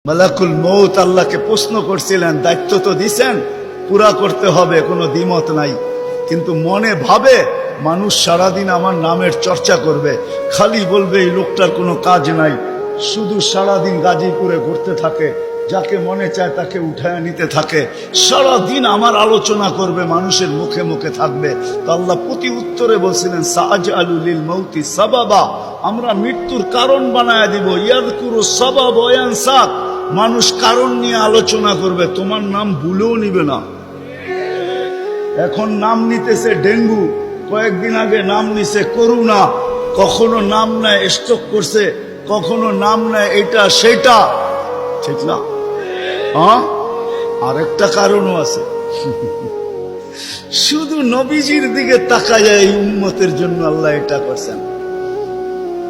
মালাকুল মউত আল্লাহকে প্রশ্ন করছিলেন, দায়িত্ব তো দিছেন, পুরা করতে হবে, কোনো দ্বিমত নাই। কিন্তু মনে ভাবে মানুষ সারাদিন আমার নামের চর্চা করবে, খালি বলবে এই লোকটার কোনো কাজ নাই, শুধু সারাদিন গাজীপুরে ঘুরতে থাকে, যাকে মনে চায় তাকে উঠায় নিতে থাকে, সারাদিন আমার আলোচনা করবে, মানুষের মুখে মুখে থাকবে। তো আল্লাহ প্রতি উত্তরে বলছিলেন, সাআজআলু লিল মাউতি সাবাবা, আমরা মৃত্যুর কারণ বানায় দিব। ইয়াযকুরু সাবাব ওয়া ইয়ানসা, মানুষ কারণ নিয়ে আলোচনা করবে, তোমার নাম ভুলেও নিবে না। এখন নাম নিতেছে ডেঙ্গু, কয়েকদিন আগে নাম নিছে করোনা, কখনো নাম নেয় স্ট্রোক করছে, কখনো নাম নেয় এটা সেটা, ঠিক না? হ্যাঁ, আরেকটা কারণও আছে। শুধু নবীজির দিকে তাকায়, এই উম্মতের জন্য আল্লাহ এটা করছেন,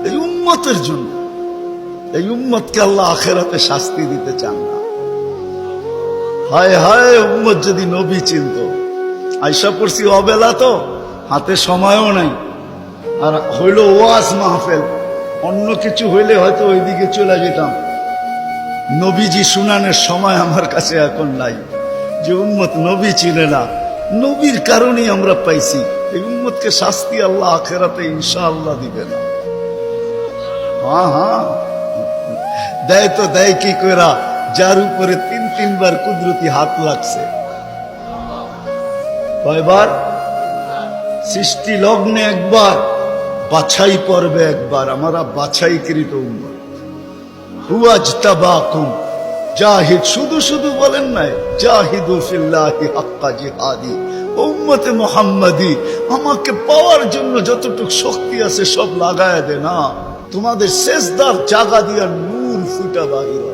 এই উম্মতের জন্য। এই উম্মতকে আল্লাহ আখিরাতে শাস্তি দিতে চান না। হায় হায়, উম্মত যদি নবী চিনত। আয়সা পড়ছি অবেলা, তো হাতে সময়ও নাই, আর হইল ওয়াজ মাহফিল, অন্য কিছু হইলে হয়তো ওইদিকে চলে যেতাম। নবীজি শুনানের সময় আমার কাছে এখন নাই। যে উম্মত নবী চিনে না, নবীর কারণেই আমরা পাইছি। এই উম্মতকে শাস্তি আল্লাহ আখিরাতে ইনশাআল্লাহ দিবে না। হ্যাঁ হ্যাঁ, দেয় তো দেয় কি কইরা, যার উপরে তিনবার কুদরতি হাত লাগছে। কয়বার? সৃষ্টি লগ্নে একবার, বাছাই পর্বে একবার। আমরা বাছাইকৃত উম্মত। হুয়াজতাবাকুম জাহিদ, শুধু শুধু বলেন নাই, জাহিদু ফিল্লাহি হাক্কা জিহাদি। উম্মতে মুহাম্মাদি, আমাকে পাওয়ার জন্য যতটুকু শক্তি আছে সব লাগায় দে না, তোমাদের সেজদার জায়গা দিয়া নূর ফুটা বাহির।